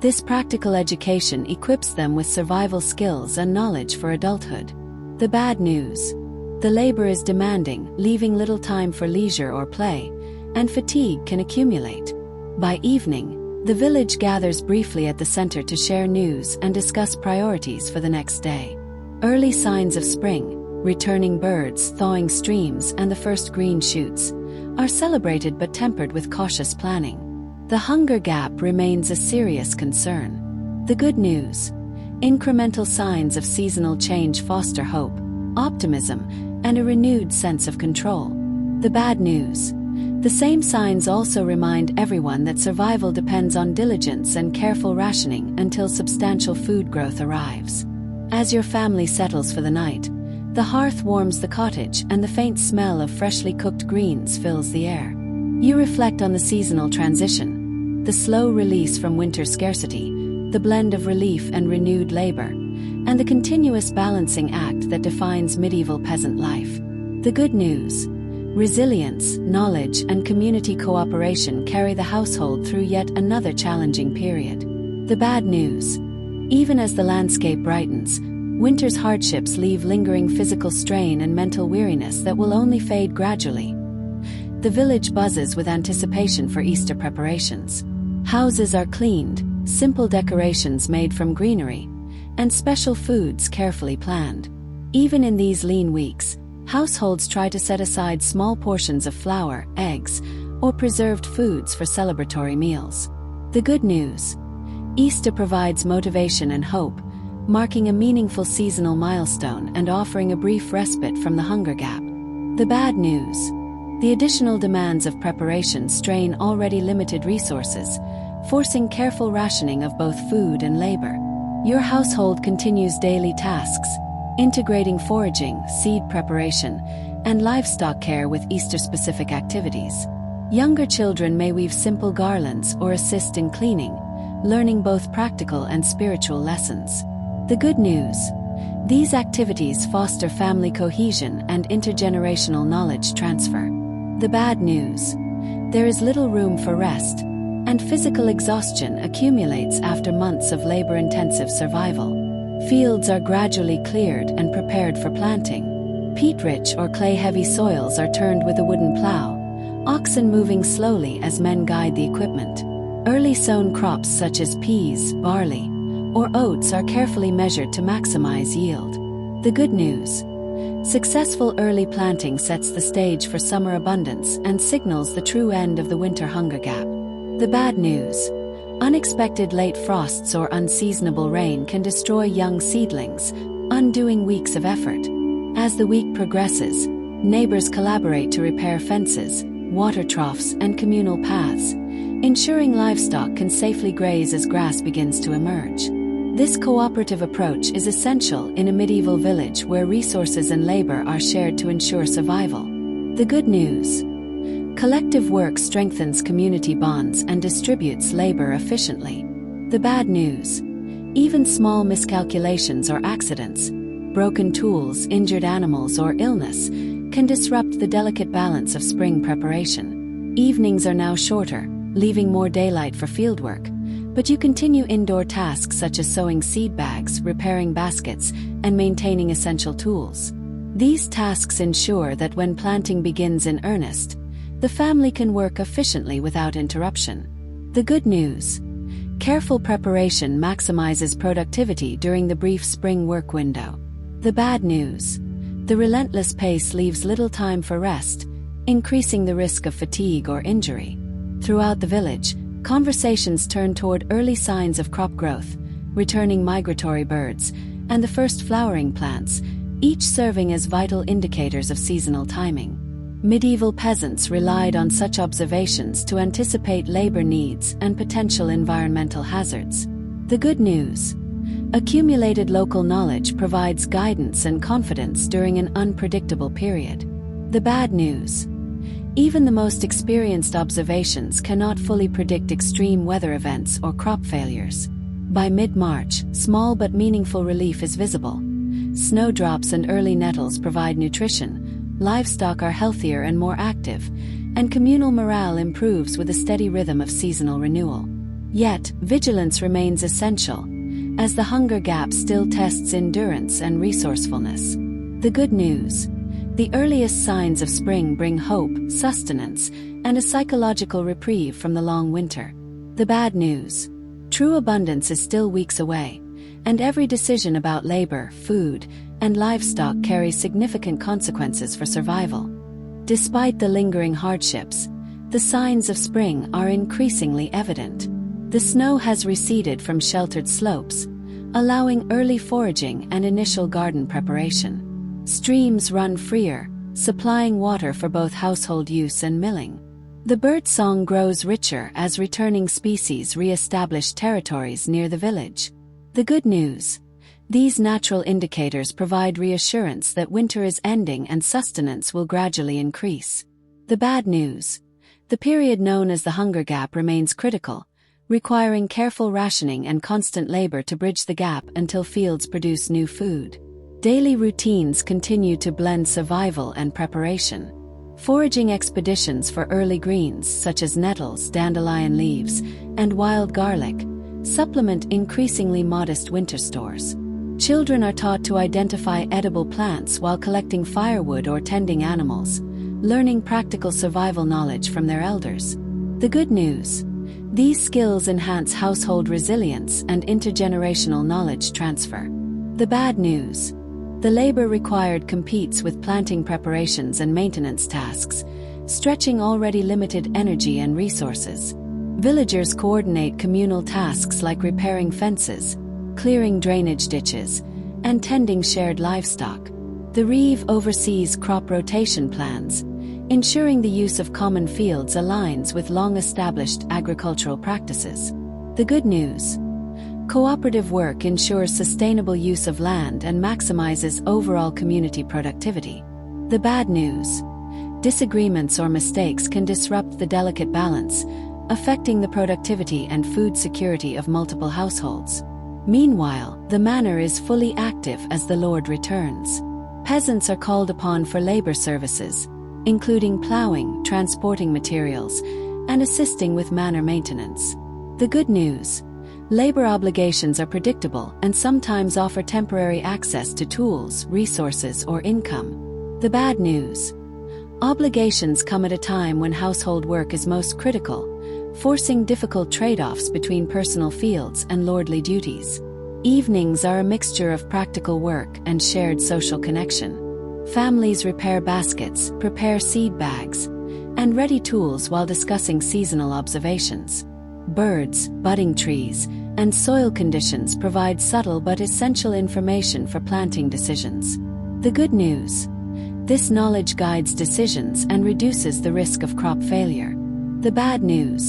this practical education equips them with survival skills and knowledge for adulthood. The bad news: the labor is demanding, leaving little time for leisure or play, and fatigue can accumulate. By evening, the village gathers briefly at the center to share news and discuss priorities for the next day. Early signs of spring, returning birds, thawing streams, and the first green shoots are celebrated but tempered with cautious planning. The hunger gap remains a serious concern. The good news: incremental signs of seasonal change foster hope, optimism, and a renewed sense of control. The bad news: the same signs also remind everyone that survival depends on diligence and careful rationing until substantial food growth arrives. As your family settles for the night, the hearth warms the cottage and the faint smell of freshly cooked greens fills the air. You reflect on the seasonal transition, the slow release from winter scarcity, the blend of relief and renewed labor, and the continuous balancing act that defines medieval peasant life. The good news: resilience, knowledge, and community cooperation carry the household through yet another challenging period. The bad news: even as the landscape brightens, winter's hardships leave lingering physical strain and mental weariness that will only fade gradually. The village buzzes with anticipation for Easter preparations. Houses are cleaned, simple decorations made from greenery, and special foods carefully planned. Even in these lean weeks, households try to set aside small portions of flour, eggs, or preserved foods for celebratory meals. The good news: Easter provides motivation and hope, marking a meaningful seasonal milestone and offering a brief respite from the hunger gap. The bad news: the additional demands of preparation strain already limited resources, forcing careful rationing of both food and labor. Your household continues daily tasks, integrating foraging, seed preparation, and livestock care with Easter-specific activities. Younger children may weave simple garlands or assist in cleaning, learning both practical and spiritual lessons. The good news: these activities foster family cohesion and intergenerational knowledge transfer. The bad news: there is little room for rest, and physical exhaustion accumulates after months of labor-intensive survival. Fields are gradually cleared and prepared for planting. Peat-rich or clay-heavy soils are turned with a wooden plow, oxen moving slowly as men guide the equipment. Early sown crops such as peas, barley, or oats are carefully measured to maximize yield. The good news: successful early planting sets the stage for summer abundance and signals the true end of the winter hunger gap. The bad news: unexpected late frosts or unseasonable rain can destroy young seedlings, undoing weeks of effort. As the week progresses, neighbors collaborate to repair fences, water troughs, and communal paths, ensuring livestock can safely graze as grass begins to emerge. This cooperative approach is essential in a medieval village where resources and labor are shared to ensure survival. The good news: collective work strengthens community bonds and distributes labor efficiently. The bad news: even small miscalculations or accidents, broken tools, injured animals, or illness can disrupt the delicate balance of spring preparation. Evenings are now shorter, leaving more daylight for fieldwork, but you continue indoor tasks such as sewing seed bags, repairing baskets, and maintaining essential tools. These tasks ensure that when planting begins in earnest, the family can work efficiently without interruption. The good news: careful preparation maximizes productivity during the brief spring work window. The bad news: the relentless pace leaves little time for rest, increasing the risk of fatigue or injury. Throughout the village, conversations turn toward early signs of crop growth, returning migratory birds, and the first flowering plants, each serving as vital indicators of seasonal timing. Medieval peasants relied on such observations to anticipate labor needs and potential environmental hazards. The good news: accumulated local knowledge provides guidance and confidence during an unpredictable period. The bad news: even the most experienced observations cannot fully predict extreme weather events or crop failures. By mid-March, small but meaningful relief is visible. Snowdrops and early nettles provide nutrition, livestock are healthier and more active, and communal morale improves with a steady rhythm of seasonal renewal. Yet, vigilance remains essential, as the hunger gap still tests endurance and resourcefulness. The good news: the earliest signs of spring bring hope, sustenance, and a psychological reprieve from the long winter. The bad news: true abundance is still weeks away, and every decision about labor, food, and livestock carries significant consequences for survival. Despite the lingering hardships, the signs of spring are increasingly evident. The snow has receded from sheltered slopes, allowing early foraging and initial garden preparation. Streams run freer, supplying water for both household use and milling. The birdsong grows richer as returning species re-establish territories near the village. The good news: these natural indicators provide reassurance that winter is ending and sustenance will gradually increase. The bad news: the period known as the hunger gap remains critical, requiring careful rationing and constant labor to bridge the gap until fields produce new food. Daily routines continue to blend survival and preparation. Foraging expeditions for early greens such as nettles, dandelion leaves, and wild garlic supplement increasingly modest winter stores. Children are taught to identify edible plants while collecting firewood or tending animals, learning practical survival knowledge from their elders. The good news: these skills enhance household resilience and intergenerational knowledge transfer. The bad news: the labor required competes with planting preparations and maintenance tasks, stretching already limited energy and resources. Villagers coordinate communal tasks like repairing fences, clearing drainage ditches, and tending shared livestock. The reeve oversees crop rotation plans, ensuring the use of common fields aligns with long-established agricultural practices. The good news: cooperative work ensures sustainable use of land and maximizes overall community productivity. The bad news: disagreements or mistakes can disrupt the delicate balance, affecting the productivity and food security of multiple households. Meanwhile, the manor is fully active as the Lord returns. Peasants are called upon for labor services, including plowing, transporting materials, and assisting with manor maintenance. The good news: labor obligations are predictable and sometimes offer temporary access to tools, resources, or income. The bad news: obligations come at a time when household work is most critical, forcing difficult trade-offs between personal fields and lordly duties. Evenings are a mixture of practical work and shared social connection. Families repair baskets, prepare seed bags, and ready tools while discussing seasonal observations. Birds, budding trees, and soil conditions provide subtle but essential information for planting decisions. The good news: this knowledge guides decisions and reduces the risk of crop failure. The bad news: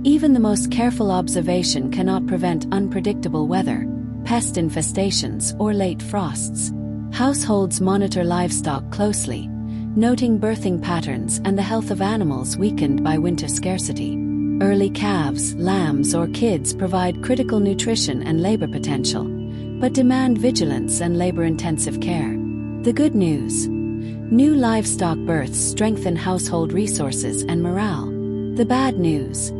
even the most careful observation cannot prevent unpredictable weather, pest infestations, or late frosts. Households monitor livestock closely, noting birthing patterns and the health of animals weakened by winter scarcity. Early calves, lambs, or kids provide critical nutrition and labor potential, but demand vigilance and labor-intensive care. The good news: new livestock births strengthen household resources and morale. The bad news: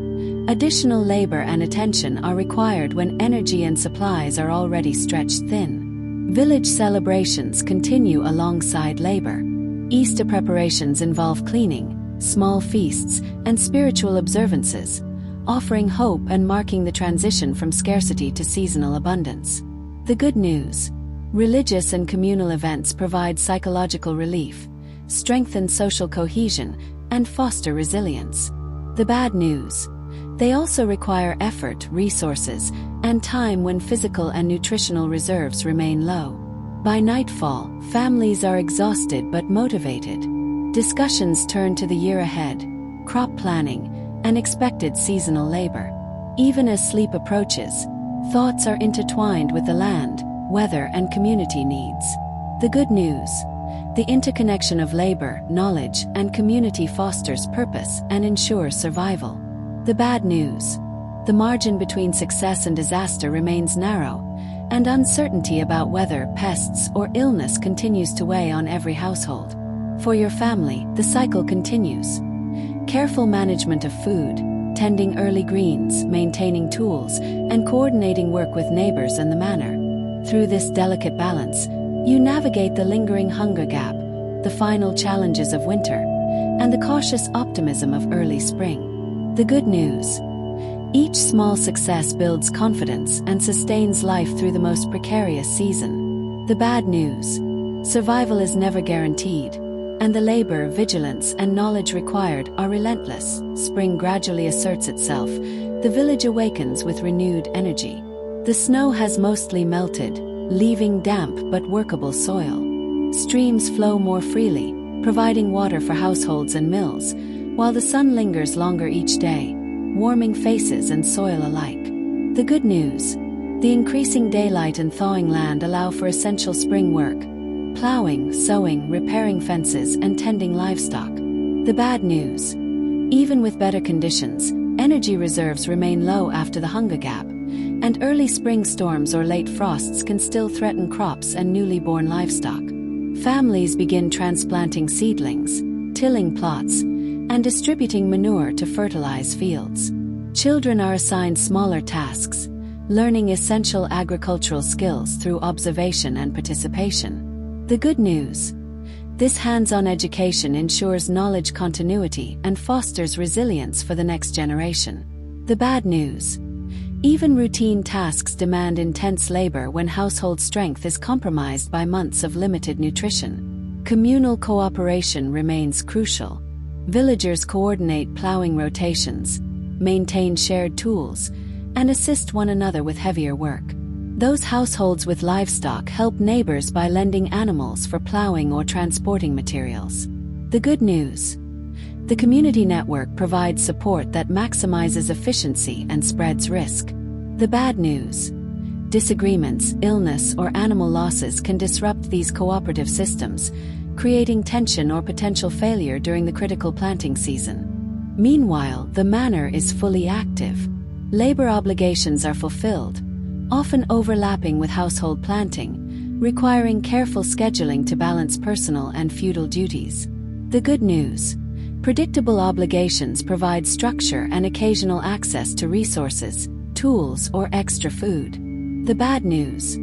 additional labor and attention are required when energy and supplies are already stretched thin. Village celebrations continue alongside labor. Easter preparations involve cleaning, small feasts, and spiritual observances, offering hope and marking the transition from scarcity to seasonal abundance. The good news: religious and communal events provide psychological relief, strengthen social cohesion, and foster resilience. The bad news: they also require effort, resources, and time when physical and nutritional reserves remain low. By nightfall, families are exhausted but motivated. Discussions turn to the year ahead, crop planning, and expected seasonal labor. Even as sleep approaches, thoughts are intertwined with the land, weather, and community needs. The good news: the interconnection of labor, knowledge, and community fosters purpose and ensures survival. The bad news: the margin between success and disaster remains narrow, and uncertainty about weather, pests, or illness continues to weigh on every household. For your family, the cycle continues. Careful management of food, tending early greens, maintaining tools, and coordinating work with neighbors and the manor. Through this delicate balance, you navigate the lingering hunger gap, the final challenges of winter, and the cautious optimism of early spring. The good news: each small success builds confidence and sustains life through the most precarious season. The bad news: survival is never guaranteed, and the labor, vigilance, and knowledge required are relentless. Spring gradually asserts itself. The village awakens with renewed energy. The snow has mostly melted, leaving damp but workable soil. Streams flow more freely, providing water for households and mills, while the sun lingers longer each day, warming faces and soil alike. The good news: the increasing daylight and thawing land allow for essential spring work: plowing, sowing, repairing fences, and tending livestock. The bad news: even with better conditions, energy reserves remain low after the hunger gap, and early spring storms or late frosts can still threaten crops and newly born livestock. Families begin transplanting seedlings, tilling plots, and distributing manure to fertilize fields. Children are assigned smaller tasks, learning essential agricultural skills through observation and participation. The good news: this hands-on education ensures knowledge continuity and fosters resilience for the next generation. The bad news: even routine tasks demand intense labor when household strength is compromised by months of limited nutrition. Communal cooperation remains crucial. Villagers coordinate plowing rotations, maintain shared tools, and assist one another with heavier work. Those households with livestock help neighbors by lending animals for plowing or transporting materials. The good news: the community network provides support that maximizes efficiency and spreads risk. The bad news: disagreements, illness, or animal losses can disrupt these cooperative systems, creating tension or potential failure during the critical planting season. Meanwhile, the manor is fully active. Labor obligations are fulfilled, often overlapping with household planting, requiring careful scheduling to balance personal and feudal duties. The good news: predictable obligations provide structure and occasional access to resources, tools, or extra food. The bad news: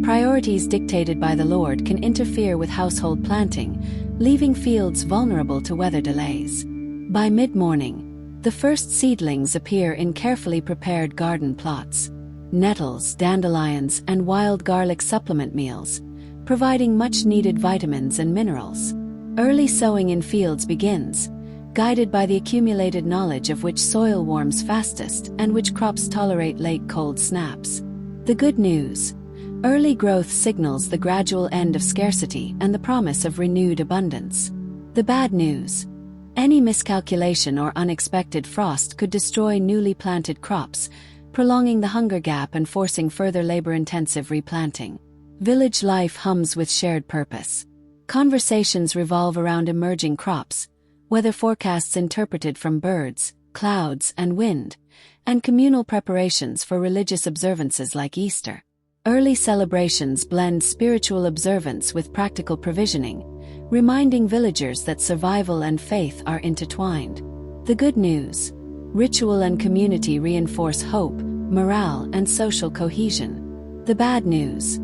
priorities dictated by the Lord can interfere with household planting, leaving fields vulnerable to weather delays. By mid-morning, the first seedlings appear in carefully prepared garden plots. Nettles, dandelions, and wild garlic supplement meals, providing much-needed vitamins and minerals. Early sowing in fields begins, guided by the accumulated knowledge of which soil warms fastest and which crops tolerate late cold snaps. The good news: early growth signals the gradual end of scarcity and the promise of renewed abundance. The bad news: any miscalculation or unexpected frost could destroy newly planted crops, prolonging the hunger gap and forcing further labor-intensive replanting. Village life hums with shared purpose. Conversations revolve around emerging crops, weather forecasts interpreted from birds, clouds, and wind, and communal preparations for religious observances like Easter. Early celebrations blend spiritual observance with practical provisioning, reminding villagers that survival and faith are intertwined. The good news: ritual and community reinforce hope, morale, and social cohesion. The bad news: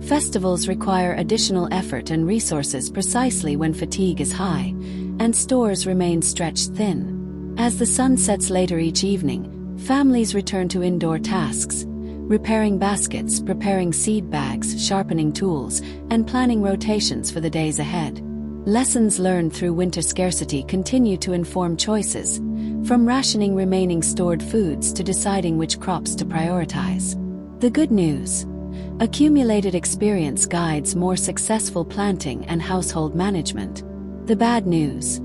festivals require additional effort and resources precisely when fatigue is high, and stores remain stretched thin. As the sun sets later each evening, families return to indoor tasks, repairing baskets, preparing seed bags, sharpening tools, and planning rotations for the days ahead. Lessons learned through winter scarcity continue to inform choices, from rationing remaining stored foods to deciding which crops to prioritize. The good news: accumulated experience guides more successful planting and household management. The bad news: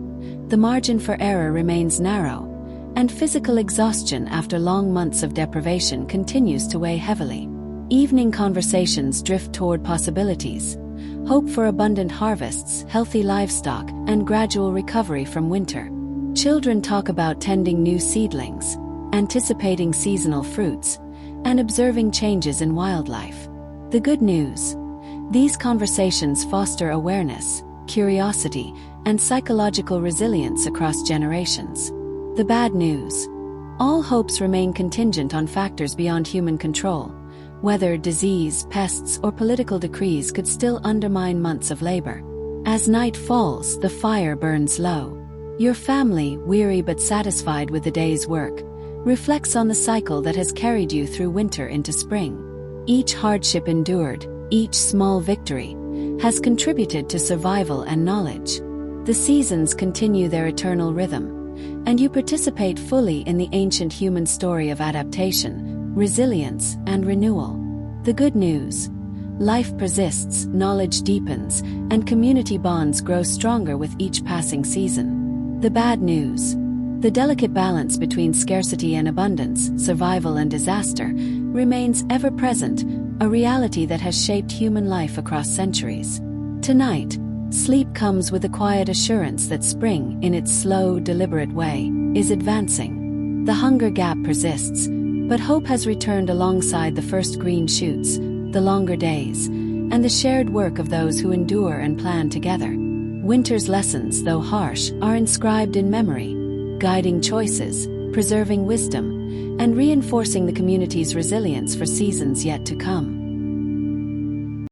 the margin for error remains narrow, and physical exhaustion after long months of deprivation continues to weigh heavily. Evening conversations drift toward possibilities: hope for abundant harvests, healthy livestock, and gradual recovery from winter. Children talk about tending new seedlings, anticipating seasonal fruits, and observing changes in wildlife. The good news: these conversations foster awareness, curiosity, and psychological resilience across generations. The bad news: all hopes remain contingent on factors beyond human control. Weather, disease, pests, or political decrees could still undermine months of labor. As night falls, the fire burns low. Your family, weary but satisfied with the day's work, reflects on the cycle that has carried you through winter into spring. Each hardship endured, each small victory, has contributed to survival and knowledge. The seasons continue their eternal rhythm, and you participate fully in the ancient human story of adaptation, resilience, and renewal. The good news: life persists, knowledge deepens, and community bonds grow stronger with each passing season. The bad news: the delicate balance between scarcity and abundance, survival and disaster, remains ever present, a reality that has shaped human life across centuries. Tonight, sleep comes with a quiet assurance that spring, in its slow, deliberate way, is advancing. The hunger gap persists, but hope has returned alongside the first green shoots, the longer days, and the shared work of those who endure and plan together. Winter's lessons, though harsh, are inscribed in memory, guiding choices, preserving wisdom, and reinforcing the community's resilience for seasons yet to come.